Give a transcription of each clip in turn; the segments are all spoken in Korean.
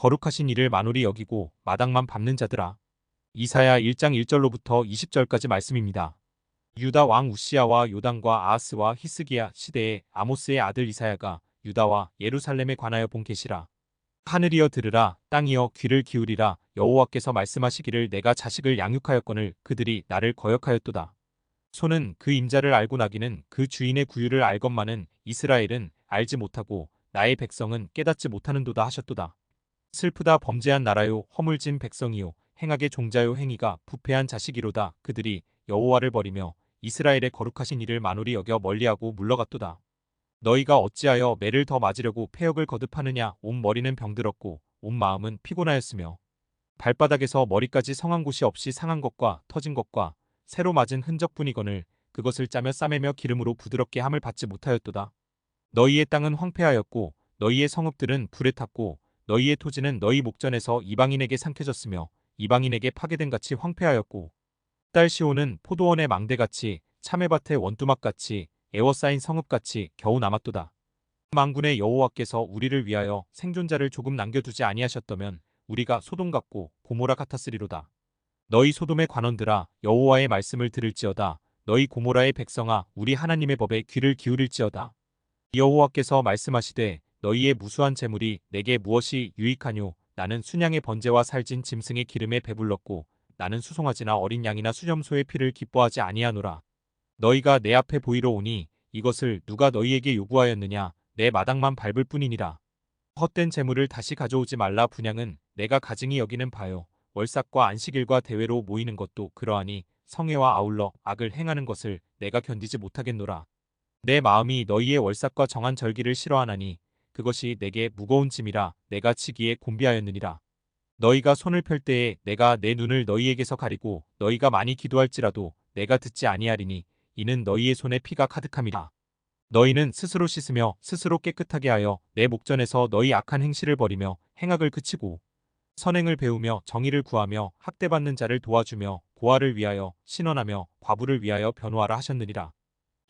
거룩하신 이를 만홀히 여기고 마당만 밟는 자들아. 이사야 1장 1절로부터 20절까지 말씀입니다. 유다 왕 우시야와 요담과 아하스와 히스기야 시대에 아모스의 아들 이사야가 유다와 예루살렘에 관하여 본 계시라. 하늘이여 들으라, 땅이여 귀를 기울이라. 여호와께서 말씀하시기를 내가 자식을 양육하였거늘 그들이 나를 거역하였도다. 소는 그 임자를 알고 나기는 그 주인의 구유를 알건만은 이스라엘은 알지 못하고 나의 백성은 깨닫지 못하는도다 하셨도다. 슬프다 범죄한 나라요 허물진 백성이요 행악의 종자요 행위가 부패한 자식이로다. 그들이 여호와를 버리며 이스라엘의 거룩하신 이를 만홀히 여겨 멀리하고 물러갔도다. 너희가 어찌하여 매를 더 맞으려고 패역을 거듭하느냐. 온 머리는 병들었고 온 마음은 피곤하였으며 발바닥에서 머리까지 성한 곳이 없이 상한 것과 터진 것과 새로 맞은 흔적뿐이거늘 그것을 짜며 싸매며 기름으로 부드럽게 함을 받지 못하였도다. 너희의 땅은 황폐하였고 너희의 성읍들은 불에 탔고 너희의 토지는 너희 목전에서 이방인에게 삼켜졌으며 이방인에게 파괴된 같이 황폐하였고 딸 시온은 포도원의 망대같이 참외밭의 원두막같이 에워싸인 성읍같이 겨우 남았도다. 만군의 여호와께서 우리를 위하여 생존자를 조금 남겨두지 아니하셨다면 우리가 소돔 같고 고모라 같았으리로다. 너희 소돔의 관원들아 여호와의 말씀을 들을지어다. 너희 고모라의 백성아 우리 하나님의 법에 귀를 기울일지어다. 여호와께서 말씀하시되 너희의 무수한 재물이 내게 무엇이 유익하뇨. 나는 순양의 번제와 살진 짐승의 기름에 배불렀고 나는 수송아지나 어린 양이나 수염소의 피를 기뻐하지 아니하노라. 너희가 내 앞에 보이러 오니 이것을 누가 너희에게 요구하였느냐. 내 마당만 밟을 뿐이니라. 헛된 재물을 다시 가져오지 말라. 분향은 내가 가증히 여기는 바요. 월삭과 안식일과 대회로 모이는 것도 그러하니 성회와 아울러 악을 행하는 것을 내가 견디지 못하겠노라. 내 마음이 너희의 월삭과 정한 절기를 싫어하나니 그것이 내게 무거운 짐이라. 내가 치기에 곤비하였느니라. 너희가 손을 펼 때에 내가 내 눈을 너희에게서 가리고 너희가 많이 기도할지라도 내가 듣지 아니하리니 이는 너희의 손에 피가 가득함이라. 너희는 스스로 씻으며 스스로 깨끗하게 하여 내 목전에서 너희 악한 행실을 버리며 행악을 그치고 선행을 배우며 정의를 구하며 학대받는 자를 도와주며 고아를 위하여 신원하며 과부를 위하여 변호하라 하셨느니라.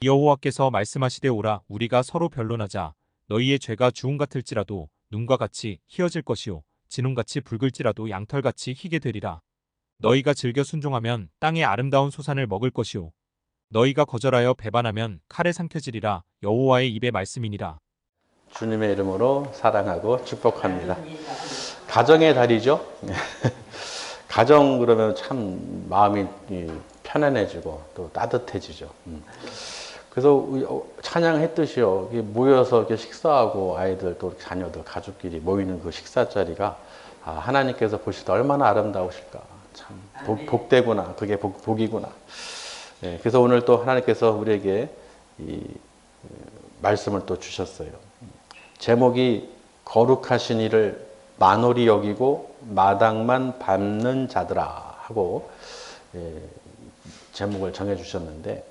여호와께서 말씀하시되 오라. 우리가 서로 변론하자. 너희의 죄가 주홍 같을지라도 눈과 같이 희어질 것이요 진홍같이 붉을지라도 양털같이 희게 되리라. 너희가 즐겨 순종하면 땅의 아름다운 소산을 먹을 것이요 너희가 거절하여 배반하면 칼에 삼켜지리라. 여호와의 입의 말씀이니라. 주님의 이름으로 사랑하고 축복합니다. 가정의 달이죠. 가정 그러면 참 마음이 편안해지고 또 따뜻해지죠. 그래서 찬양했듯이요. 모여서 이렇게 식사하고 아이들 또 자녀들 가족끼리 모이는 그 식사 자리가 하나님께서 보실 때 얼마나 아름다우실까. 참 복되구나. 그게 복이구나. 네, 그래서 오늘 또 하나님께서 우리에게 이 말씀을 또 주셨어요. 제목이 거룩하신 이를 만홀히 여기고 마당만 밟는 자들아 하고 제목을 정해 주셨는데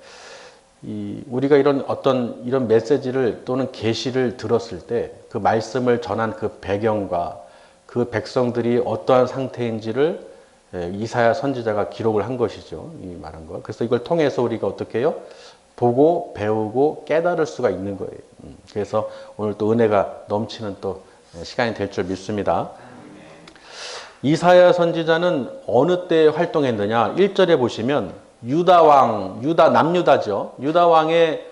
우리가 이런 메시지를 또는 계시를 들었을 때 그 말씀을 전한 그 배경과 그 백성들이 어떠한 상태인지를 이사야 선지자가 기록을 한 것이죠. 이 말한 거. 그래서 이걸 통해서 우리가 어떻게 해요? 보고 배우고 깨달을 수가 있는 거예요. 그래서 오늘 또 은혜가 넘치는 또 시간이 될 줄 믿습니다. 이사야 선지자는 어느 때 활동했느냐? 1절에 보시면 유다 왕, 남유다죠. 유다 왕의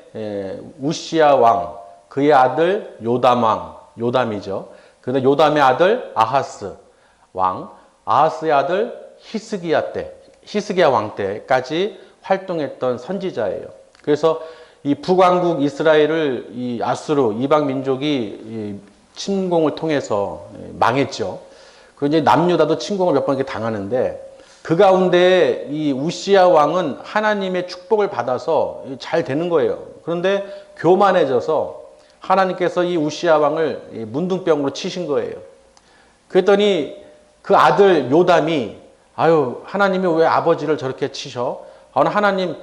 우시야 왕, 그의 아들 요담 왕, 요담이죠. 그런데 요담의 아들 아하스 왕, 아하스의 아들 히스기야 왕 때까지 활동했던 선지자예요. 그래서 이 북왕국 이스라엘을 이 아수르 이방 민족이 침공을 통해서 망했죠. 그리고 이제 남유다도 침공을 몇 번 이렇게 당하는데 그 가운데 이 우시야 왕은 하나님의 축복을 받아서 잘 되는 거예요. 그런데 교만해져서 하나님께서 이 우시야 왕을 문둥병으로 치신 거예요. 그랬더니 그 아들 요담이 하나님이 왜 아버지를 저렇게 치셔? 하나님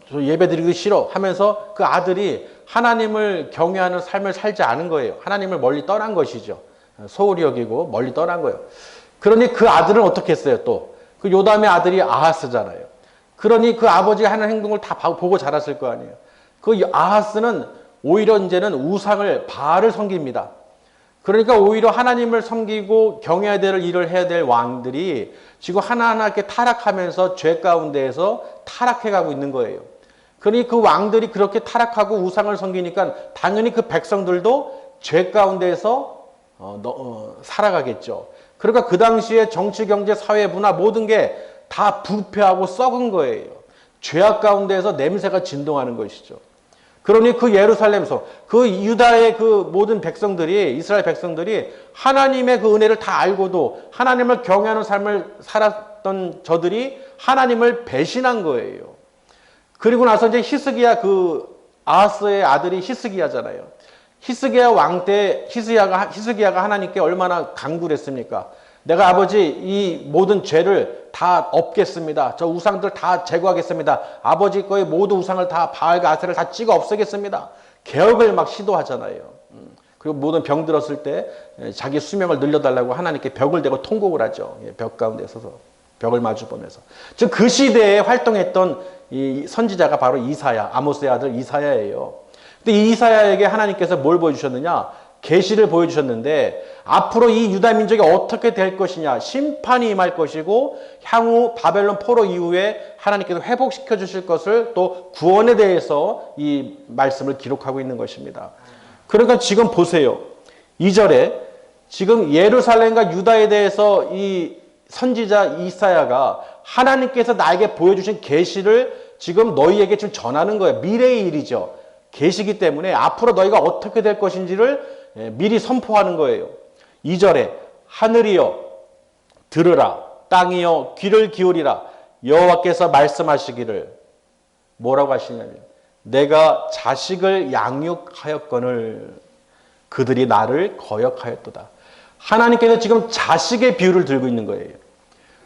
저 예배드리기 싫어 하면서 그 아들이 하나님을 경외하는 삶을 살지 않은 거예요. 하나님을 멀리 떠난 것이죠. 소홀히 여기고 멀리 떠난 거예요. 그러니 그 아들은 어떻게 했어요? 또 그 요담의 아들이 아하스잖아요. 그러니 그 아버지가 하는 행동을 다 보고 자랐을 거 아니에요. 그 아하스는 오히려 이제는 우상을 바알을 섬깁니다. 그러니까 오히려 하나님을 섬기고 경외해야 될 일을 해야 될 왕들이 지금 하나하나 이렇게 타락하면서 죄 가운데에서 타락해가고 있는 거예요. 그러니 그 왕들이 그렇게 타락하고 우상을 섬기니까 당연히 그 백성들도 죄 가운데에서 살아가겠죠. 그러니까 그 당시에 정치, 경제, 사회, 문화 모든 게 다 부패하고 썩은 거예요. 죄악 가운데에서 냄새가 진동하는 것이죠. 그러니 그 예루살렘에서 그 유다의 그 모든 백성들이, 이스라엘 백성들이 하나님의 그 은혜를 다 알고도 하나님을 경외하는 삶을 살았던 저들이 하나님을 배신한 거예요. 그리고 나서 이제 히스기야, 그 아하스의 아들이 히스기야잖아요. 히스기야 왕 때 히스기야가 하나님께 얼마나 간구를 했습니까? 내가 아버지 이 모든 죄를 다 없겠습니다. 저 우상들 다 제거하겠습니다. 아버지 거의 모든 우상을 다 바알과 아세를 다 찍어 없애겠습니다. 개혁을 막 시도하잖아요. 그리고 모든 병 들었을 때 자기 수명을 늘려달라고 하나님께 벽을 대고 통곡을 하죠. 벽 가운데 서서 벽을 마주 보면서. 즉 그 시대에 활동했던 이 선지자가 바로 이사야, 아모스의 아들 이사야예요. 근데 이 이사야에게 하나님께서 뭘 보여주셨느냐? 계시를 보여주셨는데 앞으로 이 유다 민족이 어떻게 될 것이냐, 심판이 임할 것이고 향후 바벨론 포로 이후에 하나님께서 회복시켜 주실 것을 또 구원에 대해서 이 말씀을 기록하고 있는 것입니다. 그러니까 지금 보세요. 2절에 지금 예루살렘과 유다에 대해서 이 선지자 이사야가 하나님께서 나에게 보여주신 계시를 지금 너희에게 지금 전하는 거예요. 미래의 일이죠. 계시기 때문에 앞으로 너희가 어떻게 될 것인지를 미리 선포하는 거예요. 2절에 하늘이여 들으라, 땅이여 귀를 기울이라, 여호와께서 말씀하시기를 뭐라고 하시냐면 내가 자식을 양육하였거늘 그들이 나를 거역하였도다. 하나님께서 지금 자식의 비유를 들고 있는 거예요.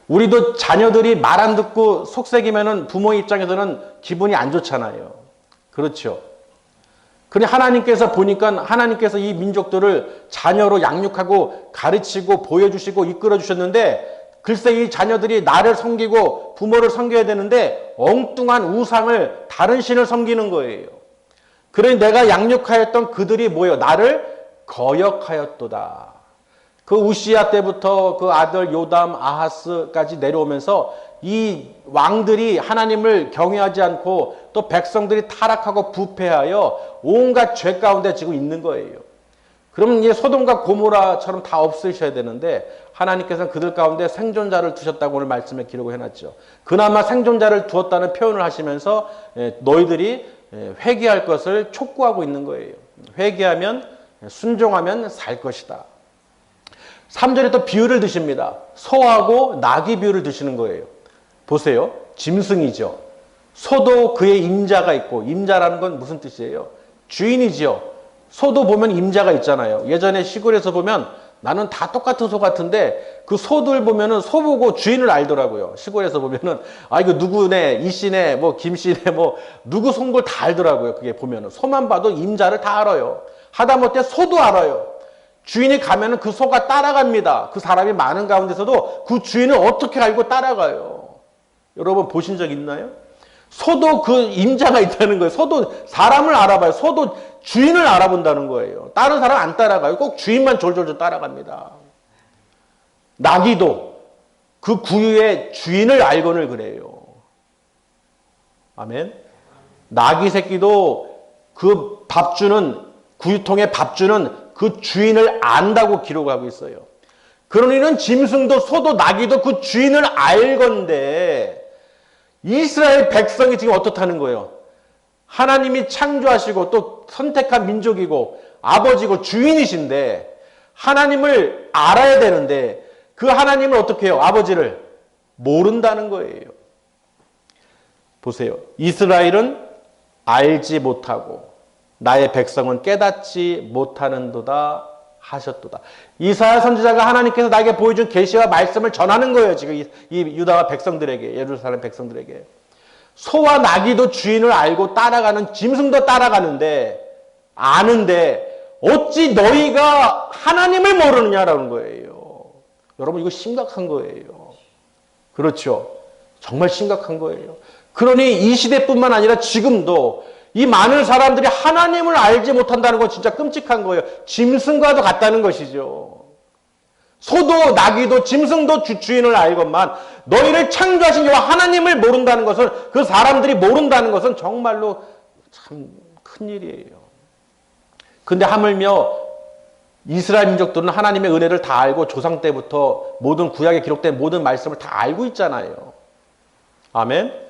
우리도 자녀들이 말 안 듣고 속삭이면은 부모 입장에서는 기분이 안 좋잖아요. 그렇죠. 그런데 하나님께서 보니까 하나님께서 이 민족들을 자녀로 양육하고 가르치고 보여주시고 이끌어 주셨는데 글쎄 이 자녀들이 나를 섬기고 부모를 섬겨야 되는데 엉뚱한 우상을 다른 신을 섬기는 거예요. 그러니 내가 양육하였던 그들이 뭐예요? 나를 거역하였도다. 그 우시야 때부터 그 아들 요담, 아하스까지 내려오면서 이 왕들이 하나님을 경외하지 않고 또 백성들이 타락하고 부패하여 온갖 죄 가운데 지금 있는 거예요. 그러면 이제 소돔과 고모라처럼 다 없으셔야 되는데 하나님께서는 그들 가운데 생존자를 두셨다고 오늘 말씀에 기록을 해놨죠. 그나마 생존자를 두었다는 표현을 하시면서 너희들이 회개할 것을 촉구하고 있는 거예요. 회개하면 순종하면 살 것이다. 3절에 또 비유를 드십니다. 소하고 낙이 비유를 드시는 거예요. 보세요. 짐승이죠. 소도 그의 임자가 있고, 임자라는 건 무슨 뜻이에요? 주인이지요. 소도 보면 임자가 있잖아요. 예전에 시골에서 보면 나는 다 똑같은 소 같은데 그 소들 보면은 소 보고 주인을 알더라고요. 시골에서 보면은 아 이거 누구네, 이 씨네, 뭐 김 씨네, 뭐 누구 손 걸 다 알더라고요. 그게 보면은 소만 봐도 임자를 다 알아요. 하다못해 소도 알아요. 주인이 가면은 그 소가 따라갑니다. 그 사람이 많은 가운데서도 그 주인을 어떻게 알고 따라가요? 여러분 보신 적 있나요? 소도 그 임자가 있다는 거예요. 소도 사람을 알아봐요. 소도 주인을 알아본다는 거예요. 다른 사람 안 따라가요. 꼭 주인만 졸졸졸 따라갑니다. 나귀도 그 구유의 주인을 알거늘 그래요. 아멘. 나귀 새끼도 그 밥 주는 구유통에 밥 주는 그 주인을 안다고 기록하고 있어요. 그러니는 짐승도 소도 나귀도 그 주인을 알건데 이스라엘 백성이 지금 어떻다는 거예요? 하나님이 창조하시고 또 선택한 민족이고 아버지고 주인이신데 하나님을 알아야 되는데 그 하나님을 어떻게 해요? 아버지를 모른다는 거예요. 보세요. 이스라엘은 알지 못하고 나의 백성은 깨닫지 못하는도다 하셨도다. 이사야 선지자가 하나님께서 나에게 보여준 계시와 말씀을 전하는 거예요. 지금 이 유다와 백성들에게, 예루살렘 백성들에게. 소와 나귀도 주인을 알고 따라가는, 짐승도 따라가는데 아는데 어찌 너희가 하나님을 모르느냐라는 거예요. 여러분 이거 심각한 거예요. 그렇죠. 정말 심각한 거예요. 그러니 이 시대뿐만 아니라 지금도 이 많은 사람들이 하나님을 알지 못한다는 건 진짜 끔찍한 거예요. 짐승과도 같다는 것이죠. 소도 나귀도 짐승도 주인을 알건만 너희를 창조하신 여호와 하나님을 모른다는 것은, 그 사람들이 모른다는 것은 정말로 참 큰일이에요. 근데 하물며 이스라엘 민족들은 하나님의 은혜를 다 알고 조상 때부터 모든 구약에 기록된 모든 말씀을 다 알고 있잖아요. 아멘.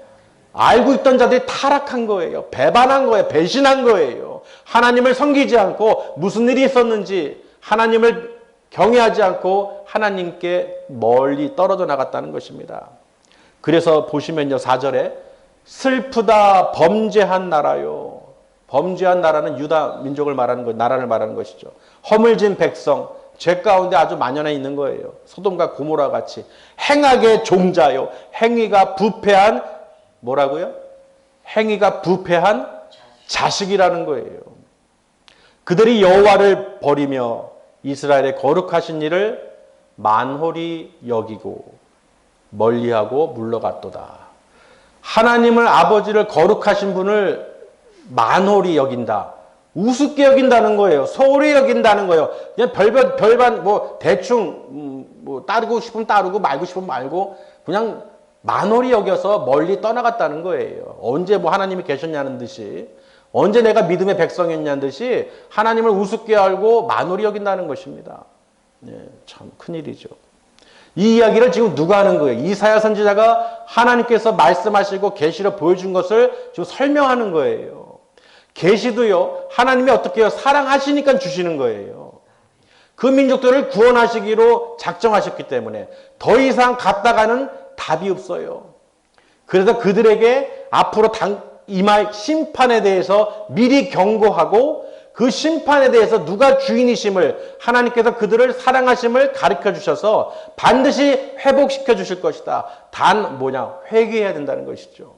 알고 있던 자들이 타락한 거예요. 배반한 거예요. 배신한 거예요. 하나님을 섬기지 않고 무슨 일이 있었는지 하나님을 경외하지 않고 하나님께 멀리 떨어져 나갔다는 것입니다. 그래서 보시면요, 4절에 슬프다 범죄한 나라요. 범죄한 나라는 유다 민족을 말하는 것, 나라를 말하는 것이죠. 허물진 백성, 죄 가운데 아주 만연해 있는 거예요. 소돔과 고모라 같이 행악의 종자요. 행위가 부패한 뭐라고요? 행위가 부패한 자식이라는 거예요. 그들이 여호와를 버리며 이스라엘의 거룩하신 일을 만홀히 여기고 멀리하고 물러갔도다. 하나님을, 아버지를, 거룩하신 분을 만홀히 여긴다. 우습게 여긴다는 거예요. 소홀히 여긴다는 거예요. 그냥 별반 뭐 대충 뭐 따르고 싶으면 따르고 말고 싶으면 말고 그냥 만홀히 여겨서 멀리 떠나갔다는 거예요. 언제 뭐 하나님이 계셨냐는 듯이, 언제 내가 믿음의 백성이었냐는 듯이 하나님을 우습게 알고 만홀히 여긴다는 것입니다. 네, 참 큰일이죠. 이 이야기를 지금 누가 하는 거예요? 이사야 선지자가 하나님께서 말씀하시고 계시로 보여준 것을 지금 설명하는 거예요. 계시도요, 하나님이 어떻게 해요? 사랑하시니까 주시는 거예요. 그 민족들을 구원하시기로 작정하셨기 때문에 더 이상 갔다가는 답이 없어요. 그래서 그들에게 앞으로 임할 심판에 대해서 미리 경고하고 그 심판에 대해서 누가 주인이심을, 하나님께서 그들을 사랑하심을 가르쳐 주셔서 반드시 회복시켜 주실 것이다. 단 뭐냐? 회개해야 된다는 것이죠.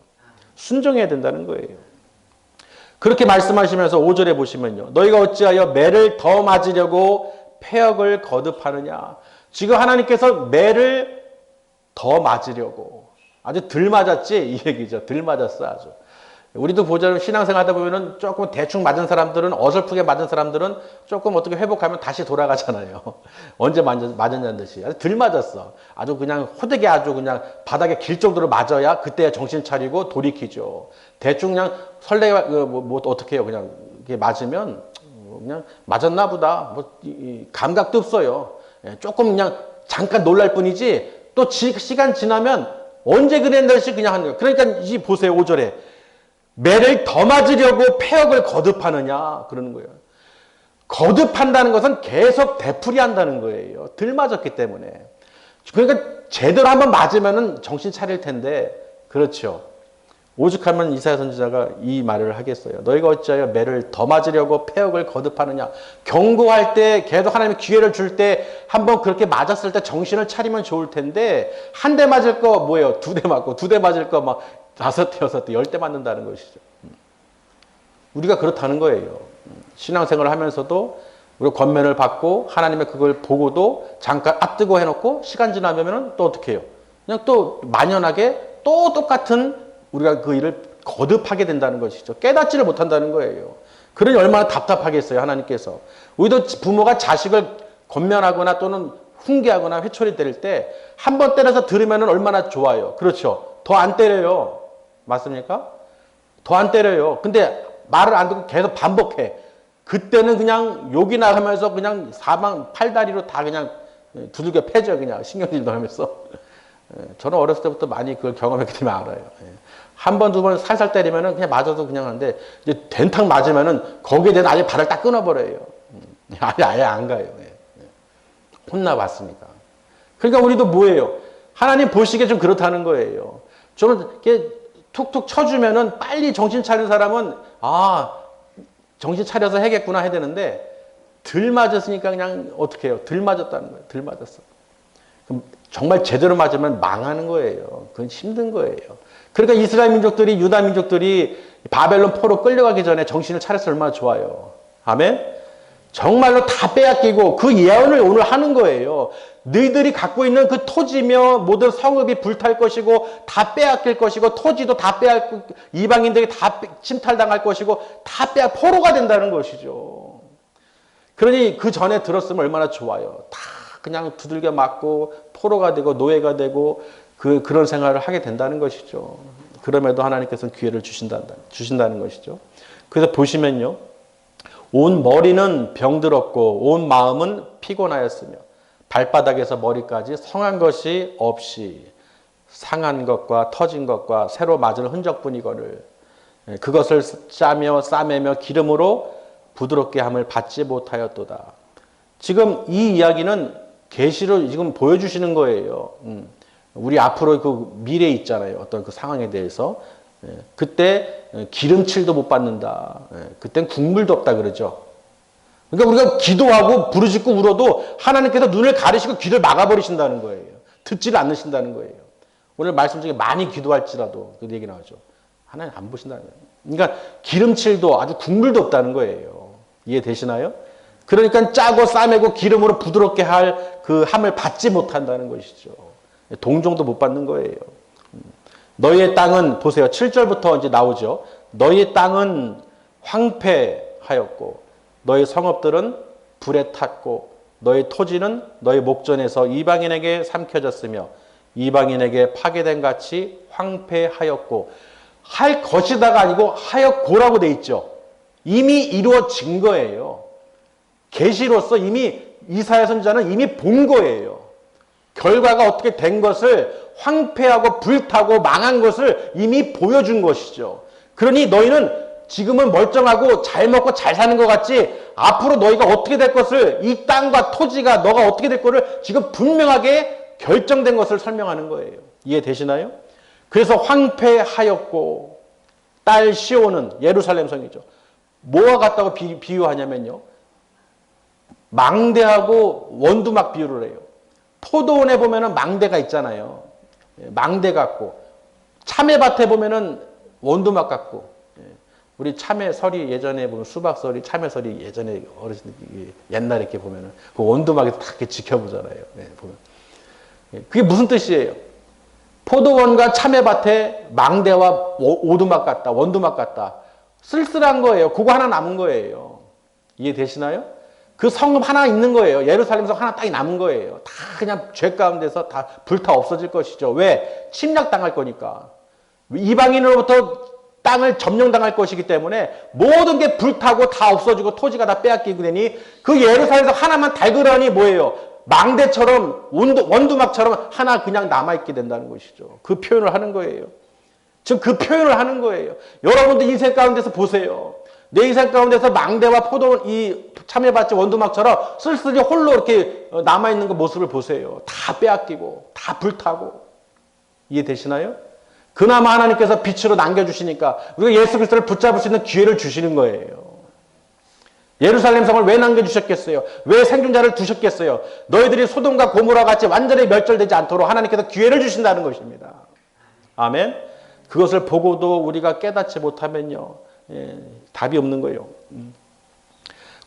순종해야 된다는 거예요. 그렇게 말씀하시면서 5절에 보시면요, 너희가 어찌하여 매를 더 맞으려고 패역을 거듭하느냐. 지금 하나님께서 매를 더 맞으려고, 아주 덜 맞았지 이 얘기죠. 덜 맞았어. 아주. 우리도 보자, 신앙생활 하다 보면은 조금 대충 맞은 사람들은, 어설프게 맞은 사람들은 조금 어떻게 회복하면 다시 돌아가잖아요. 언제 맞았냐는 듯이. 아주 덜 맞았어. 아주 그냥 호되게 아주 그냥 바닥에 길 정도로 맞아야 그때 정신 차리고 돌이키죠. 대충 그냥 뭐 어떻게 해요. 그냥 이게 맞으면 그냥 맞았나 보다. 뭐 감각도 없어요. 조금 그냥 잠깐 놀랄 뿐이지 또 시간 지나면 언제 그랬나 듯이 그냥 하는 거예요. 그러니까 이 보세요. 5절에. 매를 더 맞으려고 패역을 거듭하느냐 그러는 거예요. 거듭한다는 것은 계속 되풀이한다는 거예요. 덜 맞았기 때문에. 그러니까 제대로 한번 맞으면 정신 차릴 텐데, 그렇죠. 오죽하면 이사야 선지자가 이 말을 하겠어요. 너희가 어찌하여 매를 더 맞으려고 패역을 거듭하느냐. 경고할 때, 계속 하나님이 기회를 줄 때 한번 그렇게 맞았을 때 정신을 차리면 좋을 텐데, 한 대 맞을 거 뭐예요? 2대 맞고, 2대 맞을 거 막 5대, 6대, 10대 맞는다는 것이죠. 우리가 그렇다는 거예요. 신앙생활을 하면서도 우리가 권면을 받고 하나님의 그걸 보고도 잠깐 앞두고 해놓고 시간 지나면 또 어떻게 해요? 그냥 또 만연하게 또 똑같은 우리가 그 일을 거듭하게 된다는 것이죠. 깨닫지를 못한다는 거예요. 그러니 얼마나 답답하겠어요, 하나님께서. 우리도 부모가 자식을 권면하거나 또는 훈계하거나 회초리 때릴 때 한 번 때려서 들으면 얼마나 좋아요. 그렇죠. 더 안 때려요. 맞습니까? 더 안 때려요. 근데 말을 안 듣고 계속 반복해. 그때는 그냥 욕이 나가면서 그냥 사방 팔다리로 다 그냥 두들겨 패죠. 그냥 신경질도 하면서. 저는 어렸을 때부터 많이 그걸 경험했기 때문에 알아요. 한 번, 두 번 살살 때리면은 그냥 맞아도 그냥 하는데, 이제 된탕 맞으면은 거기에 대한 아예 발을 딱 끊어버려요. 아예 안 가요. 혼나봤으니까. 그러니까 우리도 뭐예요? 하나님 보시기에 좀 그렇다는 거예요. 좀 이렇게 툭툭 쳐주면은 빨리 정신 차린 사람은, 정신 차려서 해야겠구나 해야 되는데, 덜 맞았으니까 그냥 어떻게 해요? 덜 맞았다는 거예요. 덜 맞았어. 그럼 정말 제대로 맞으면 망하는 거예요. 그건 힘든 거예요. 그러니까 이스라엘 민족들이, 유다 민족들이 바벨론 포로 끌려가기 전에 정신을 차렸을 얼마나 좋아요. 아멘? 정말로 다 빼앗기고 그 예언을 오늘 하는 거예요. 너희들이 갖고 있는 그 토지며 모든 성읍이 불탈 것이고 다 빼앗길 것이고 토지도 다 빼앗고 이방인들이 다 침탈당할 것이고 다 포로가 된다는 것이죠. 그러니 그 전에 들었으면 얼마나 좋아요. 다 그냥 두들겨 맞고 포로가 되고 노예가 되고 그런 생활을 하게 된다는 것이죠. 그럼에도 하나님께서는 기회를 주신다는 것이죠. 그래서 보시면요. 온 머리는 병들었고 온 마음은 피곤하였으며 발바닥에서 머리까지 성한 것이 없이 상한 것과 터진 것과 새로 맞을 흔적뿐이거늘 그것을 짜며 싸매며 기름으로 부드럽게 함을 받지 못하였도다. 지금 이 이야기는 계시로 지금 보여주시는 거예요. 우리 앞으로 그 미래 있잖아요. 어떤 그 상황에 대해서. 그때 기름칠도 못 받는다. 그땐 국물도 없다 그러죠. 그러니까 우리가 기도하고 부르짖고 울어도 하나님께서 눈을 가리시고 귀를 막아버리신다는 거예요. 듣지를 않으신다는 거예요. 오늘 말씀 중에 많이 기도할지라도 그 얘기 나오죠. 하나님 안 보신다는 거예요. 그러니까 기름칠도 아주 국물도 없다는 거예요. 이해되시나요? 그러니까 짜고 싸매고 기름으로 부드럽게 할 그 함을 받지 못한다는 것이죠. 동정도 못 받는 거예요. 너희의 땅은 보세요. 7절부터 이제 나오죠. 너희의 땅은 황폐하였고 너희 성읍들은 불에 탔고 너희 토지는 너희 목전에서 이방인에게 삼켜졌으며 이방인에게 파괴된 같이 황폐하였고 할 것이다가 아니고 하였고라고 돼 있죠. 이미 이루어진 거예요. 계시로서 이미 이사야 선지자는 이미 본 거예요. 결과가 어떻게 된 것을 황폐하고 불타고 망한 것을 이미 보여준 것이죠. 그러니 너희는 지금은 멀쩡하고 잘 먹고 잘 사는 것 같지 앞으로 너희가 어떻게 될 것을 이 땅과 토지가 너가 어떻게 될 것을 지금 분명하게 결정된 것을 설명하는 거예요. 이해되시나요? 그래서 황폐하였고 딸 시온은 예루살렘 성이죠. 뭐와 같다고 비유하냐면요. 망대하고 원두막 비유를 해요. 포도원에 보면은 망대가 있잖아요. 망대 같고 참외밭에 보면은 원두막 같고 우리 참외설이 예전에 보면 수박설이 참외설이 예전에 어르신들 옛날에 이렇게 보면은 그 원두막에서 다 이렇게 지켜보잖아요. 보면 그게 무슨 뜻이에요? 포도원과 참외밭에 망대와 오두막 같다, 원두막 같다. 쓸쓸한 거예요. 그거 하나 남은 거예요. 이해되시나요? 그 성읍 하나 있는 거예요. 예루살렘 성 하나 딱 남은 거예요. 다 그냥 죄 가운데서 다 불타 없어질 것이죠. 왜? 침략당할 거니까. 이방인으로부터 땅을 점령당할 것이기 때문에 모든 게 불타고 다 없어지고 토지가 다 빼앗기게 되니 그 예루살렘 성 하나만 달그러니 뭐예요? 망대처럼 원두막처럼 하나 그냥 남아있게 된다는 것이죠. 그 표현을 하는 거예요. 지금 그 표현을 하는 거예요. 여러분도 인생 가운데서 보세요. 내 인생 가운데서 망대와 포도원, 이 참외밭 원두막처럼 쓸쓸히 홀로 이렇게 남아있는 그 모습을 보세요. 다 빼앗기고, 다 불타고. 이해되시나요? 그나마 하나님께서 빛으로 남겨주시니까 우리가 예수 그리스도를 붙잡을 수 있는 기회를 주시는 거예요. 예루살렘 성을 왜 남겨주셨겠어요? 왜 생존자를 두셨겠어요? 너희들이 소돔과 고모라 같이 완전히 멸절되지 않도록 하나님께서 기회를 주신다는 것입니다. 아멘? 그것을 보고도 우리가 깨닫지 못하면요. 답이 없는 거예요.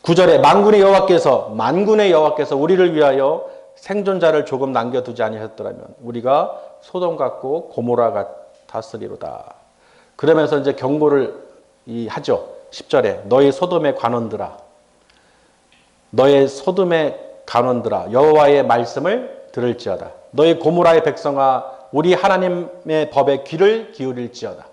9절에 만군의 여호와께서 우리를 위하여 생존자를 조금 남겨두지 아니하셨더라면 우리가 소돔 같고 고모라 같았으리로다. 그러면서 이제 경고를 하죠. 10절에 너희 소돔의 관원들아 여호와의 말씀을 들을지어다. 너희 고모라의 백성아 우리 하나님의 법에 귀를 기울일지어다.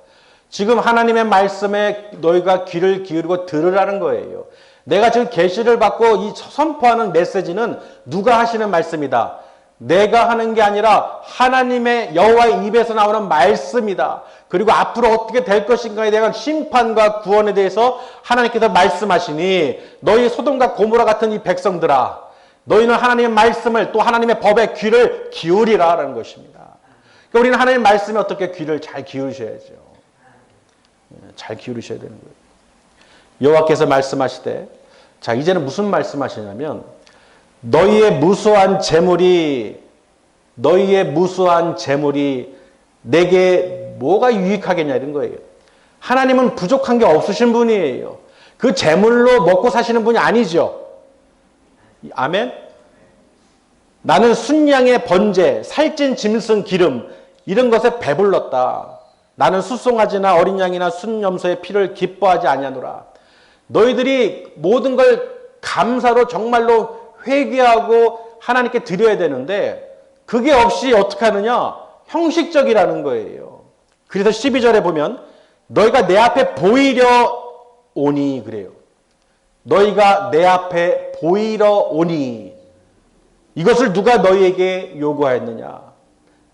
지금 하나님의 말씀에 너희가 귀를 기울이고 들으라는 거예요. 내가 지금 계시를 받고 이 선포하는 메시지는 누가 하시는 말씀이다. 내가 하는 게 아니라 하나님의 여호와의 입에서 나오는 말씀이다. 그리고 앞으로 어떻게 될 것인가에 대한 심판과 구원에 대해서 하나님께서 말씀하시니 너희 소돔과 고모라 같은 이 백성들아 너희는 하나님의 말씀을 또 하나님의 법에 귀를 기울이라라는 것입니다. 그러니까 우리는 하나님의 말씀에 어떻게 귀를 잘 기울이셔야죠. 잘 기울이셔야 되는 거예요. 여호와께서 말씀하시되 자 이제는 무슨 말씀하시냐면 너희의 무수한 재물이 내게 뭐가 유익하겠냐 이런 거예요. 하나님은 부족한 게 없으신 분이에요. 그 재물로 먹고 사시는 분이 아니죠. 아멘? 나는 순양의 번제, 살찐 짐승 기름 이런 것에 배불렀다. 나는 수송아지나 어린 양이나 순염소의 피를 기뻐하지 아니하노라. 너희들이 모든 걸 감사로 정말로 회개하고 하나님께 드려야 되는데 그게 없이 어떻게 하느냐? 형식적이라는 거예요. 그래서 12절에 보면 너희가 내 앞에 보이려 오니 그래요. 너희가 내 앞에 보이러 오니 이것을 누가 너희에게 요구하였느냐?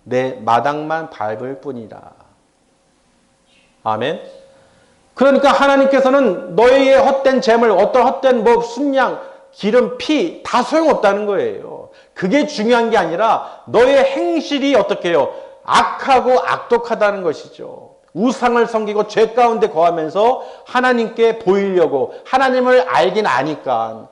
내 마당만 밟을 뿐이라. 아멘. 그러니까 하나님께서는 너희의 헛된 재물, 어떤 헛된 순양, 기름, 피 다 소용없다는 거예요. 그게 중요한 게 아니라 너의 행실이 어떻게 해요? 악하고 악독하다는 것이죠. 우상을 섬기고 죄 가운데 거하면서 하나님께 보이려고 하나님을 알긴 아니까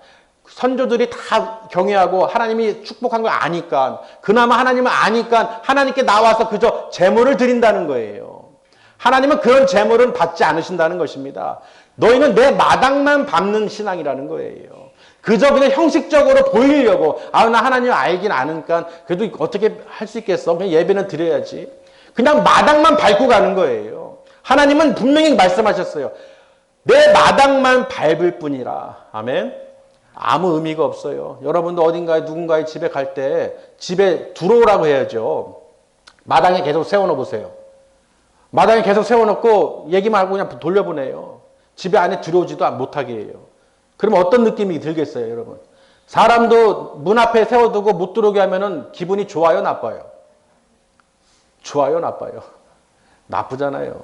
선조들이 다 경외하고 하나님이 축복한 걸 아니까 그나마 하나님을 아니까 하나님께 나와서 그저 제물을 드린다는 거예요. 하나님은 그런 제물은 받지 않으신다는 것입니다. 너희는 내 마당만 밟는 신앙이라는 거예요. 그저 그냥 형식적으로 보이려고 나 하나님을 알긴 아니까 그래도 어떻게 할 수 있겠어? 그냥 예배는 드려야지. 그냥 마당만 밟고 가는 거예요. 하나님은 분명히 말씀하셨어요. 내 마당만 밟을 뿐이라. 아멘. 아무 의미가 없어요. 여러분도 어딘가에 누군가의 집에 갈 때 집에 들어오라고 해야죠. 마당에 계속 세워놓어 보세요. 마당에 계속 세워놓고 얘기 말고 그냥 돌려보내요. 집에 안에 들어오지도 못하게 해요. 그러면 어떤 느낌이 들겠어요, 여러분? 사람도 문 앞에 세워두고 못 들어오게 하면은 기분이 좋아요, 나빠요? 좋아요, 나빠요? 나쁘잖아요.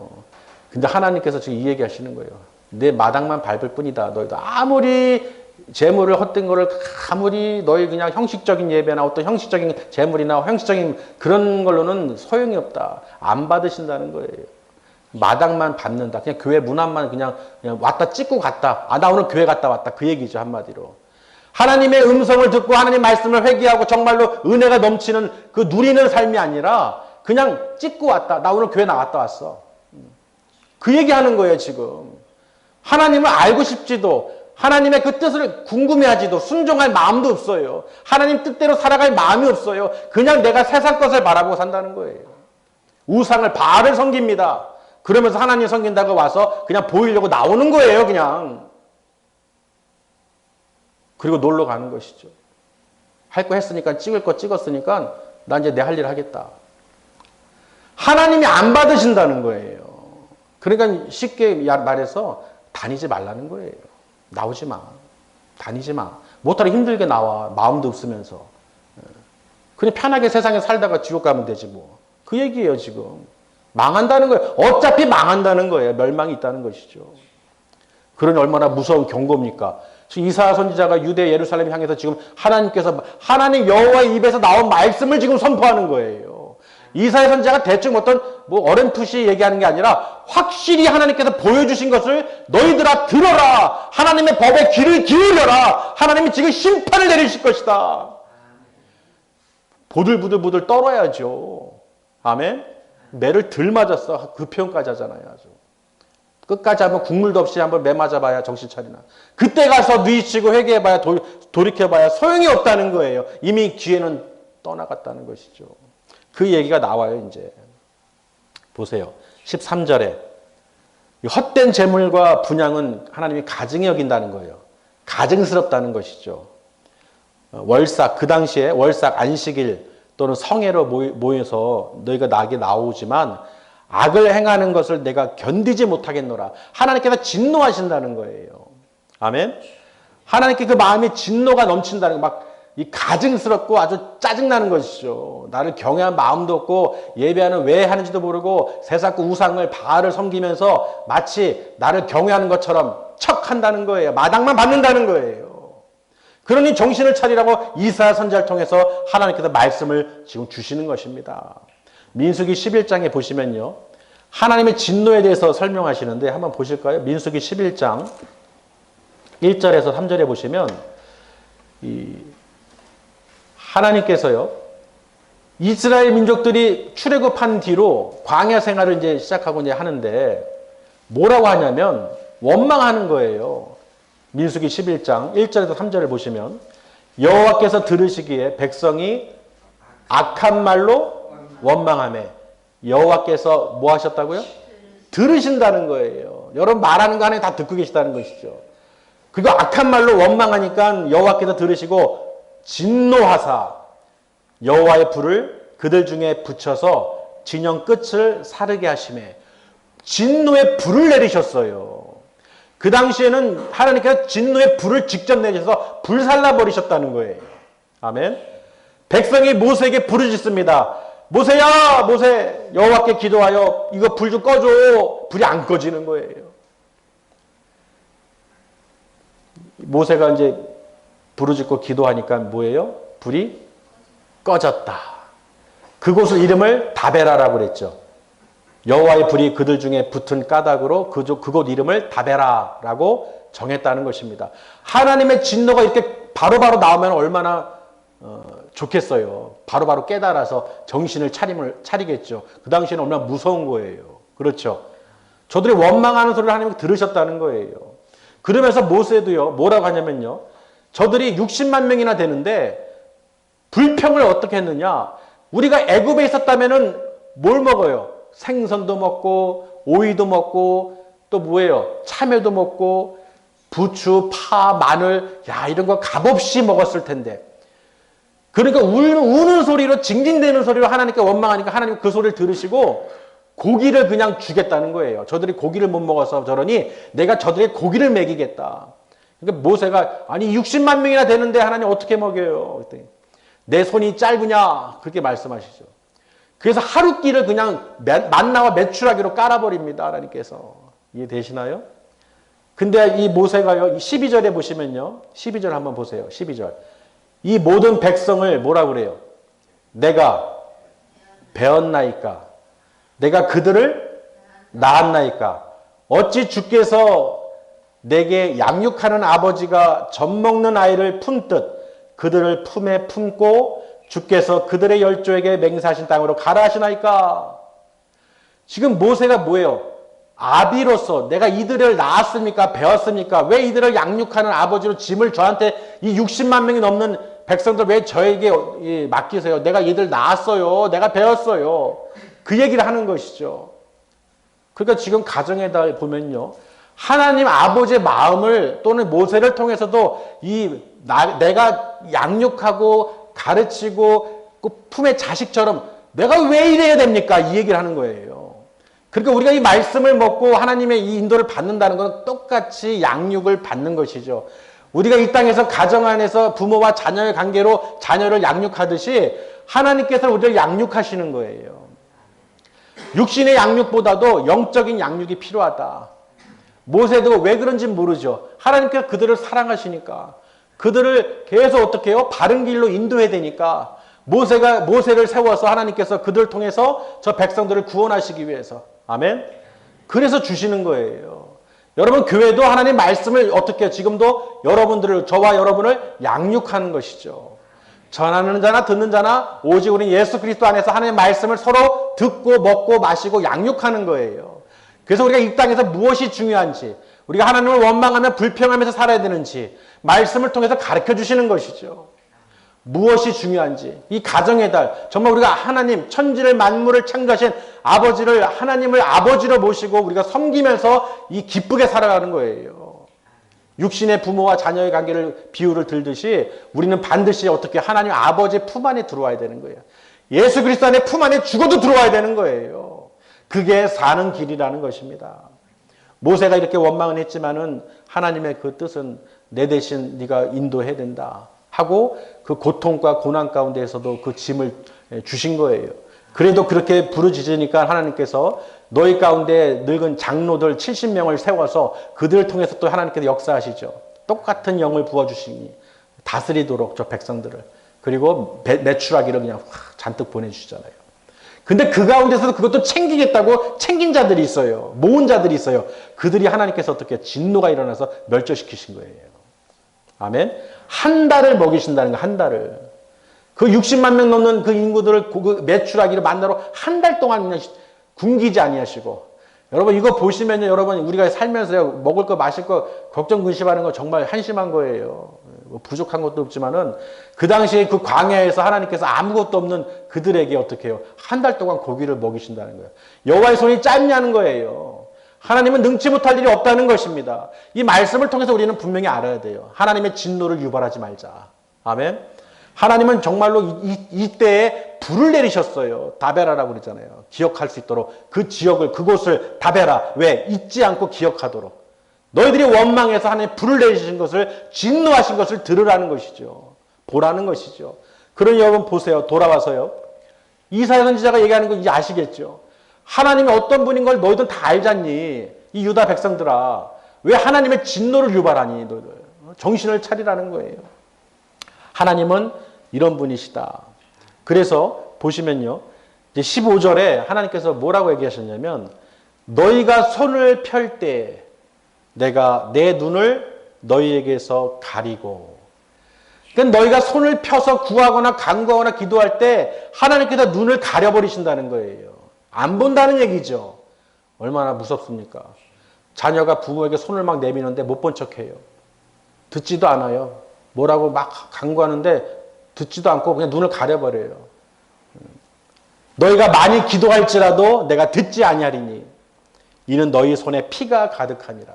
근데 하나님께서 지금 이 얘기 하시는 거예요. 내 마당만 밟을 뿐이다. 너희도 아무리 재물을 헛된 거를 아무리 너희 그냥 형식적인 예배나 어떤 형식적인 재물이나 형식적인 그런 걸로는 소용이 없다. 안 받으신다는 거예요. 마당만 밟는다. 그냥 교회 문 앞만 그냥 왔다 찍고 갔다. 나 오늘 교회 갔다 왔다. 그 얘기죠, 한마디로. 하나님의 음성을 듣고 하나님 말씀을 회개하고 정말로 은혜가 넘치는 그 누리는 삶이 아니라 그냥 찍고 왔다. 나 오늘 교회 나갔다 왔어. 그 얘기하는 거예요, 지금. 하나님을 알고 싶지도 하나님의 그 뜻을 궁금해하지도 순종할 마음도 없어요. 하나님 뜻대로 살아갈 마음이 없어요. 그냥 내가 세상 것을 바라보고 산다는 거예요. 우상을 바알을 섬깁니다. 그러면서 하나님 섬긴다고 와서 그냥 보이려고 나오는 거예요, 그냥. 그리고 놀러 가는 것이죠. 할 거 했으니까 찍을 거 찍었으니까 나 이제 내 할 일 하겠다. 하나님이 안 받으신다는 거예요. 그러니까 쉽게 말해서 다니지 말라는 거예요. 나오지 마. 다니지 마. 못하러 힘들게 나와. 마음도 없으면서. 그냥 편하게 세상에 살다가 지옥 가면 되지 뭐. 그 얘기예요, 지금. 망한다는 거예요. 어차피 망한다는 거예요. 멸망이 있다는 것이죠. 그러니 얼마나 무서운 경고입니까? 지금 이사야 선지자가 유대 예루살렘 향해서 지금 하나님께서 하나님 여호와의 입에서 나온 말씀을 지금 선포하는 거예요. 이사야 선지자가 대충 어떤 어렴풋이 얘기하는 게 아니라 확실히 하나님께서 보여주신 것을 너희들아 들어라. 하나님의 법에 귀를 기울여라. 하나님이 지금 심판을 내리실 것이다. 보들보들 떨어야죠. 아멘. 매를 들 맞았어. 그 표현까지 하잖아요. 아주. 끝까지 한번 국물도 없이 한번 매 맞아봐야 정신 차리나. 그때 가서 뉘치고 회개해봐야 돌이켜봐야 소용이 없다는 거예요. 이미 기회는 떠나갔다는 것이죠. 그 얘기가 나와요. 이제 보세요. 13절에 헛된 재물과 분양은 하나님이 가증히 여긴다는 거예요. 가증스럽다는 것이죠. 월삭, 그 당시에 월삭 안식일 또는 성회로 모여서 너희가 나에게 나오지만 악을 행하는 것을 내가 견디지 못하겠노라. 하나님께서 진노하신다는 거예요. 아멘. 하나님께 그 마음이 진노가 넘친다는 거, 막 이 가증스럽고 아주 짜증나는 것이죠. 나를 경외한 마음도 없고 예배하는 왜 하는지도 모르고 세상과 우상을 바알을 섬기면서 마치 나를 경외하는 것처럼 척한다는 거예요. 마당만 받는다는 거예요. 그러니 정신을 차리라고 이사야 선지자를 통해서 하나님께서 말씀을 지금 주시는 것입니다. 민수기 11장에 보시면요. 하나님의 진노에 대해서 설명하시는데 한번 보실까요? 민수기 11장 1절에서 3절에 보시면 하나님께서요. 이스라엘 민족들이 출애굽한 뒤로 광야 생활을 이제 시작하고 이제 하는데 뭐라고 하냐면 원망하는 거예요. 민수기 11장 1절에서 3절을 보시면 여호와께서 들으시기에 백성이 악한 말로 원망하매. 여호와께서 뭐 하셨다고요? 들으신다는 거예요. 여러분 말하는 거 안에 다 듣고 계시다는 것이죠. 그리고 악한 말로 원망하니까 여호와께서 들으시고 진노하사 여호와의 불을 그들 중에 붙여서 진영 끝을 사르게 하시매. 진노의 불을 내리셨어요. 그 당시에는 하나님께서 진노의 불을 직접 내리셔서 불살라 버리셨다는 거예요. 아멘. 백성이 모세에게 부르짖습니다. 모세야, 모세, 여호와께 기도하여 이거 불 좀 꺼줘. 불이 안 꺼지는 거예요. 모세가 이제 부르짖고 기도하니까 뭐예요? 불이 꺼졌다. 그곳을 이름을 다베라라고 그랬죠. 여호와의 불이 그들 중에 붙은 까닭으로 그곳 이름을 다베라라고 정했다는 것입니다. 하나님의 진노가 이렇게 바로바로 나오면 얼마나 좋겠어요. 바로바로 깨달아서 정신을 차리겠죠. 그 당시에는 얼마나 무서운 거예요. 그렇죠. 저들이 원망하는 소리를 하나님이 들으셨다는 거예요. 그러면서 모세도요, 뭐라고 하냐면요. 저들이 60만 명이나 되는데 불평을 어떻게 했느냐. 우리가 애굽에 있었다면은 뭘 먹어요? 생선도 먹고 오이도 먹고 또 뭐예요? 참외도 먹고 부추, 파, 마늘, 야 이런 거 값없이 먹었을 텐데. 그러니까 우는 소리로 징징대는 소리로 하나님께 원망하니까 하나님 그 소리를 들으시고 고기를 그냥 주겠다는 거예요. 저들이 고기를 못 먹어서 저러니 내가 저들에게 고기를 먹이겠다. 그러니까 모세가 아니 60만 명이나 되는데 하나님 어떻게 먹여요? 그랬더니 내 손이 짧으냐? 그렇게 말씀하시죠. 그래서 하루 끼를 그냥 만나와 메추라기로 깔아버립니다. 하나님께서. 이해되시나요? 근데 이 모세가요. 12절에 보시면요. 12절 한번 보세요. 12절. 이 모든 백성을 뭐라고 그래요? 내가 배웠나이까? 내가 그들을 낳았나이까? 어찌 주께서 내게 양육하는 아버지가 젖 먹는 아이를 품듯 그들을 품에 품고 주께서 그들의 열조에게 맹세하신 땅으로 가라 하시나이까? 지금 모세가 뭐예요? 아비로서 내가 이들을 낳았습니까? 배웠습니까? 왜 이들을 양육하는 아버지로 짐을 저한테 이 60만 명이 넘는 백성들 왜 저에게 맡기세요? 내가 이들 낳았어요. 내가 배웠어요. 그 얘기를 하는 것이죠. 그러니까 지금 가정에다 보면요. 하나님 아버지의 마음을 또는 모세를 통해서도 내가 양육하고 가르치고 그 품의 자식처럼 내가 왜 이래야 됩니까? 이 얘기를 하는 거예요. 그러니까 우리가 이 말씀을 먹고 하나님의 이 인도를 받는다는 건 똑같이 양육을 받는 것이죠. 우리가 이 땅에서 가정 안에서 부모와 자녀의 관계로 자녀를 양육하듯이 하나님께서 우리를 양육하시는 거예요. 육신의 양육보다도 영적인 양육이 필요하다. 모세도 왜 그런지 모르죠. 하나님께서 그들을 사랑하시니까. 그들을 계속 어떻게 해요? 바른 길로 인도해야 되니까 모세를 세워서 하나님께서 그들을 통해서 저 백성들을 구원하시기 위해서. 아멘. 그래서 주시는 거예요. 여러분 교회도 하나님 말씀을 어떻게 해요? 지금도 여러분들을 저와 여러분을 양육하는 것이죠. 전하는 자나 듣는 자나 오직 우리 예수 그리스도 안에서 하나님의 말씀을 서로 듣고 먹고 마시고 양육하는 거예요. 그래서 우리가 이 땅에서 무엇이 중요한지 우리가 하나님을 원망하며 불평하면서 살아야 되는지 말씀을 통해서 가르쳐 주시는 것이죠. 무엇이 중요한지 이 가정의 달 정말 우리가 하나님 천지를 만물을 창조하신 아버지를 하나님을 아버지로 모시고 우리가 섬기면서 이 기쁘게 살아가는 거예요. 육신의 부모와 자녀의 관계를 비유를 들듯이 우리는 반드시 어떻게 하나님 아버지의 품 안에 들어와야 되는 거예요. 예수 그리스도 안에 품 안에 죽어도 들어와야 되는 거예요. 그게 사는 길이라는 것입니다. 모세가 이렇게 원망은 했지만은 하나님의 그 뜻은 내 대신 네가 인도해야 된다 하고 그 고통과 고난 가운데에서도 그 짐을 주신 거예요. 그래도 그렇게 부르짖으니까 하나님께서 너희 가운데 늙은 장로들 70명을 세워서 그들을 통해서 또 하나님께서 역사하시죠. 똑같은 영을 부어주시니 다스리도록 저 백성들을. 그리고 메추라기를 그냥 잔뜩 보내주시잖아요. 근데 그 가운데서도 그것도 챙기겠다고 챙긴 자들이 있어요. 모은 자들이 있어요. 그들이 하나님께서 어떻게 진노가 일어나서 멸절시키신 거예요. 아멘. 한 달을 먹이신다는 거, 한 달을. 그 60만 명 넘는 그 인구들을 그 메추라기를 만나러 한 달 동안 그냥 굶기지 아니하시고. 여러분 이거 보시면요. 여러분 우리가 살면서 먹을 거 마실 거 걱정 근심하는 거 정말 한심한 거예요. 뭐 부족한 것도 없지만은 그 당시에 그 광야에서 하나님께서 아무것도 없는 그들에게 어떻게 해요? 한 달 동안 고기를 먹이신다는 거예요. 여호와의 손이 짧냐는 거예요. 하나님은 능치 못할 일이 없다는 것입니다. 이 말씀을 통해서 우리는 분명히 알아야 돼요. 하나님의 진노를 유발하지 말자. 아멘. 하나님은 정말로 이때에 불을 내리셨어요. 다베라라고 그러잖아요. 기억할 수 있도록 그 지역을 그곳을 다베라. 왜? 잊지 않고 기억하도록. 너희들이 원망해서 하나님 불을 내리신 것을 진노하신 것을 들으라는 것이죠. 보라는 것이죠. 그러니 여러분 보세요. 돌아와서요. 이사야 선지자가 얘기하는 거 이제 아시겠죠. 하나님이 어떤 분인 걸 너희들 다 알잖니. 이 유다 백성들아. 왜 하나님의 진노를 유발하니 너희들. 정신을 차리라는 거예요. 하나님은 이런 분이시다. 그래서 보시면요. 이제 15절에 하나님께서 뭐라고 얘기하셨냐면 너희가 손을 펼 때 내가 내 눈을 너희에게서 가리고 그러니까 너희가 손을 펴서 구하거나 간구하거나 기도할 때 하나님께서 눈을 가려버리신다는 거예요. 안 본다는 얘기죠. 얼마나 무섭습니까? 자녀가 부모에게 손을 막 내미는데 못 본 척해요. 듣지도 않아요. 뭐라고 막 간구하는데 듣지도 않고 그냥 눈을 가려버려요. 너희가 많이 기도할지라도 내가 듣지 아니하리니 이는 너희 손에 피가 가득하니라.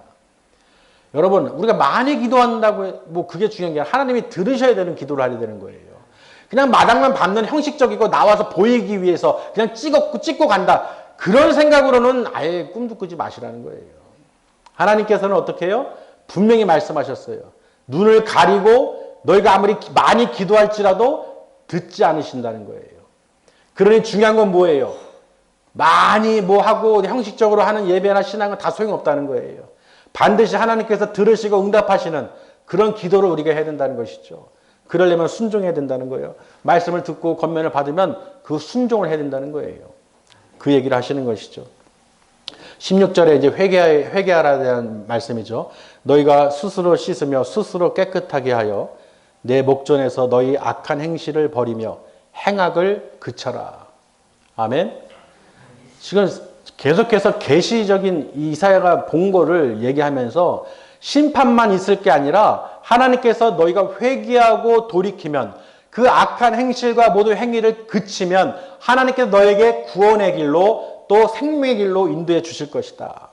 여러분 우리가 많이 기도한다고 뭐 그게 중요한 게 아니라 하나님이 들으셔야 되는 기도를 하야 되는 거예요. 그냥 마당만 밟는 형식적이고 나와서 보이기 위해서 그냥 찍고 간다. 그런 생각으로는 아예 꿈도 꾸지 마시라는 거예요. 하나님께서는 어떻게 해요? 분명히 말씀하셨어요. 눈을 가리고 너희가 아무리 많이 기도할지라도 듣지 않으신다는 거예요. 그러니 중요한 건 뭐예요? 많이 뭐 하고 형식적으로 하는 예배나 신앙은 다 소용없다는 거예요. 반드시 하나님께서 들으시고 응답하시는 그런 기도를 우리가 해야 된다는 것이죠. 그러려면 순종해야 된다는 거예요. 말씀을 듣고 권면을 받으면 그 순종을 해야 된다는 거예요. 그 얘기를 하시는 것이죠. 16절에 이제 회개하라에 대한 말씀이죠. 너희가 스스로 씻으며 스스로 깨끗하게 하여 내 목전에서 너희 악한 행실을 버리며 행악을 그쳐라. 아멘. 지금 계속해서 계시적인 이사야가 본 거를 얘기하면서 심판만 있을 게 아니라 하나님께서 너희가 회개하고 돌이키면 그 악한 행실과 모든 행위를 그치면 하나님께서 너에게 구원의 길로 또 생명의 길로 인도해 주실 것이다.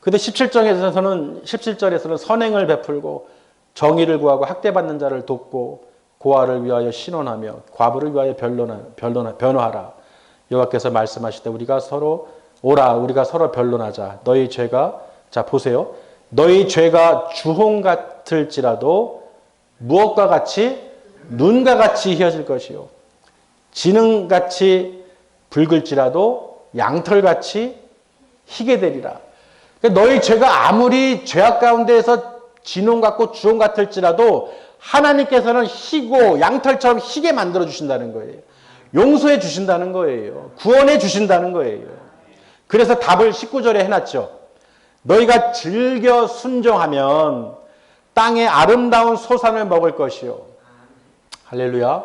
근데 17절에서는 선행을 베풀고 정의를 구하고 학대받는 자를 돕고 고아를 위하여 신원하며 과부를 위하여 변호하라. 여호와께서 말씀하실 때 우리가 서로 변론하자. 너희 죄가 자 보세요. 너희 죄가 주홍 같을지라도 무엇과 같이 눈과 같이 희어질 것이요 진흥같이 붉을지라도 양털같이 희게 되리라. 그러니까 너희 죄가 아무리 죄악 가운데에서 진홍 같고 주홍 같을지라도 하나님께서는 희고 양털처럼 희게 만들어 주신다는 거예요. 용서해 주신다는 거예요. 구원해 주신다는 거예요. 그래서 답을 19절에 해놨죠. 너희가 즐겨 순종하면 땅의 아름다운 소산을 먹을 것이요. 할렐루야.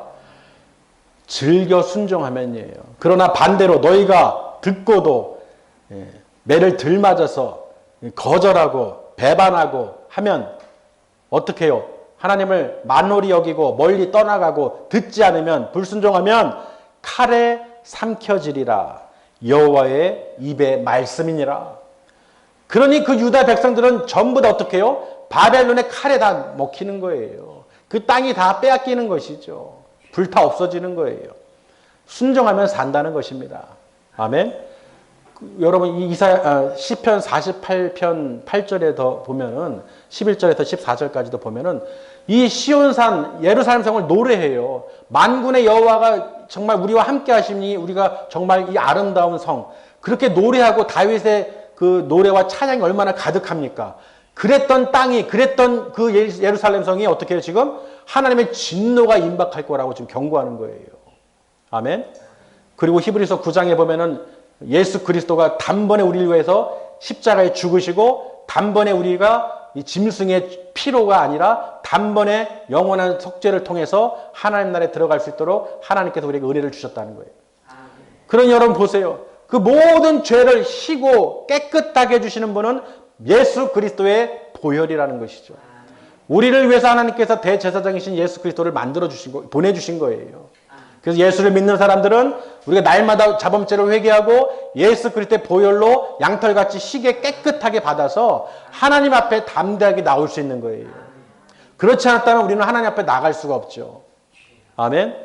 즐겨 순종하면이에요. 그러나 반대로 너희가 듣고도 매를 들맞아서 거절하고 배반하고 하면 어떻게 해요? 하나님을 만홀히 여기고 멀리 떠나가고 듣지 않으면 불순종하면 칼에 삼켜지리라. 여호와의 입의 말씀이니라. 그러니 그 유다 백성들은 전부 다 어떻게 해요? 바벨론의 칼에 다 먹히는 거예요. 그 땅이 다 빼앗기는 것이죠. 불타 없어지는 거예요. 순종하면 산다는 것입니다. 아멘. 여러분 이 시편 48편 8절에 더 보면은 11절에서 14절까지도 보면은 이 시온산 예루살렘 성을 노래해요. 만군의 여호와가 정말 우리와 함께 하시니 우리가 정말 이 아름다운 성 그렇게 노래하고 다윗의 그 노래와 찬양이 얼마나 가득합니까? 그랬던 땅이 그랬던 그 예루살렘 성이 어떻게 해요? 지금 하나님의 진노가 임박할 거라고 지금 경고하는 거예요. 아멘. 그리고 히브리서 9장에 보면은 예수 그리스도가 단번에 우리를 위해서 십자가에 죽으시고 단번에 우리가 이 짐승의 피로가 아니라 단번에 영원한 속죄를 통해서 하나님 나라에 들어갈 수 있도록 하나님께서 우리에게 은혜를 주셨다는 거예요. 그러니 여러분 보세요. 그 모든 죄를 희고 깨끗하게 해주시는 분은 예수 그리스도의 보혈이라는 것이죠. 우리를 위해서 하나님께서 대제사장이신 예수 그리스도를 만들어 주신 거, 보내주신 거예요. 그래서 예수를 믿는 사람들은 우리가 날마다 자범죄를 회개하고 예수 그리스도의 보혈로 양털같이 희게 깨끗하게 받아서 하나님 앞에 담대하게 나올 수 있는 거예요. 그렇지 않았다면 우리는 하나님 앞에 나갈 수가 없죠. 아멘.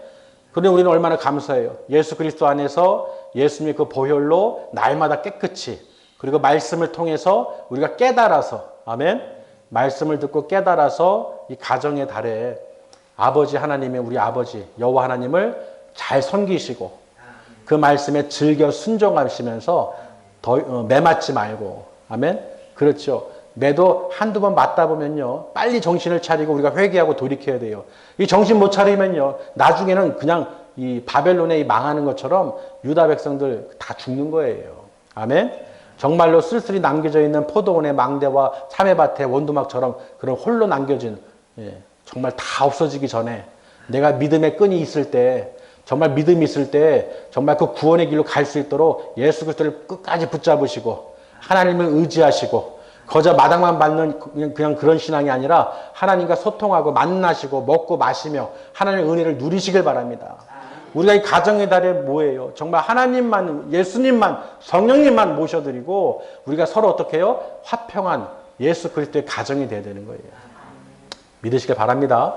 그런데 우리는 얼마나 감사해요. 예수 그리스도 안에서 예수님의 그 보혈로 날마다 깨끗이, 그리고 말씀을 통해서 우리가 깨달아서, 아멘. 말씀을 듣고 깨달아서 이 가정의 달에 아버지 하나님의, 우리 아버지 여호와 하나님을 잘 섬기시고 그 말씀에 즐겨 순종하시면서 매맞지 말고, 아멘. 그렇죠. 매도 한두 번 맞다 보면요, 빨리 정신을 차리고 우리가 회개하고 돌이켜야 돼요. 이 정신 못 차리면요, 나중에는 그냥 이 바벨론에 이 망하는 것처럼 유다 백성들 다 죽는 거예요. 아멘. 정말로 쓸쓸히 남겨져 있는 포도원의 망대와 참외밭의 원두막처럼 그런 홀로 남겨진, 정말 다 없어지기 전에 내가 믿음의 끈이 있을 때, 정말 믿음이 있을 때 정말 그 구원의 길로 갈 수 있도록 예수 그리스도를 끝까지 붙잡으시고 하나님을 의지하시고, 거저 마당만 받는 그냥 그런 신앙이 아니라 하나님과 소통하고 만나시고 먹고 마시며 하나님의 은혜를 누리시길 바랍니다. 우리가 이 가정의 달에 뭐예요? 정말 하나님만, 예수님만, 성령님만 모셔드리고 우리가 서로 어떻게 해요? 화평한 예수 그리스도의 가정이 돼야 되는 거예요. 믿으시길 바랍니다.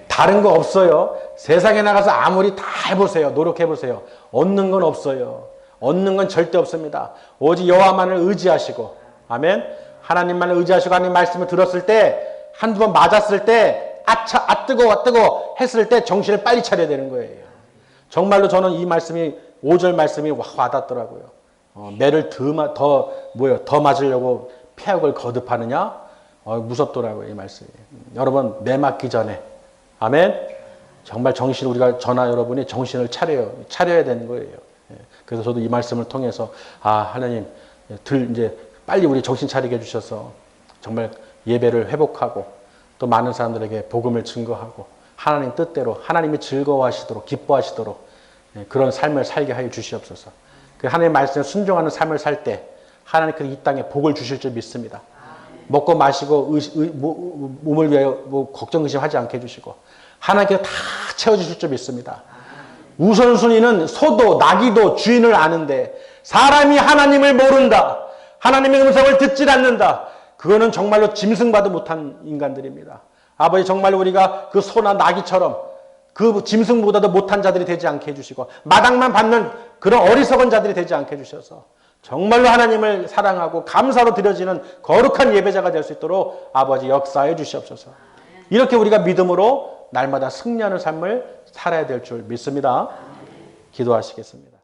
다른 거 없어요. 세상에 나가서 아무리 다 해보세요. 노력해보세요. 얻는 건 없어요. 얻는 건 절대 없습니다. 오직 여호와만을 의지하시고, 아멘. 하나님만을 의지하시고 하나님 말씀을 들었을 때, 한두 번 맞았을 때, 아차, 아 뜨거워 했을 때 정신을 빨리 차려야 되는 거예요. 정말로 저는 이 말씀이, 5절 말씀이 와닿더라고요. 매를 더 맞으려고 폐역을 거듭하느냐? 무섭더라고요, 이 말씀이. 여러분, 매 맞기 전에, 아멘. 정말 우리가 저나 여러분이 정신을 차려야 되는 거예요. 그래서 저도 이 말씀을 통해서, 하나님, 이제 빨리 우리 정신 차리게 해주셔서 정말 예배를 회복하고 또 많은 사람들에게 복음을 증거하고 하나님 뜻대로 하나님이 즐거워하시도록, 기뻐하시도록 그런 삶을 살게 하여 주시옵소서. 그 하나님의 말씀에 순종하는 삶을 살 때 하나님께서 이 땅에 복을 주실 줄 믿습니다. 먹고 마시고 몸을 위하여 걱정 의심하지 않게 해주시고 하나님께서 다 채워주실 줄 믿습니다. 우선순위는 소도 나귀도 주인을 아는데 사람이 하나님을 모른다, 하나님의 음성을 듣질 않는다, 그거는 정말로 짐승봐도 못한 인간들입니다. 아버지, 정말 우리가 그 소나 나귀처럼 그 짐승보다도 못한 자들이 되지 않게 해주시고 마당만 받는 그런 어리석은 자들이 되지 않게 해주셔서 정말로 하나님을 사랑하고 감사로 드려지는 거룩한 예배자가 될 수 있도록 아버지 역사해 주시옵소서. 이렇게 우리가 믿음으로 날마다 승리하는 삶을 살아야 될 줄 믿습니다. 기도하시겠습니다.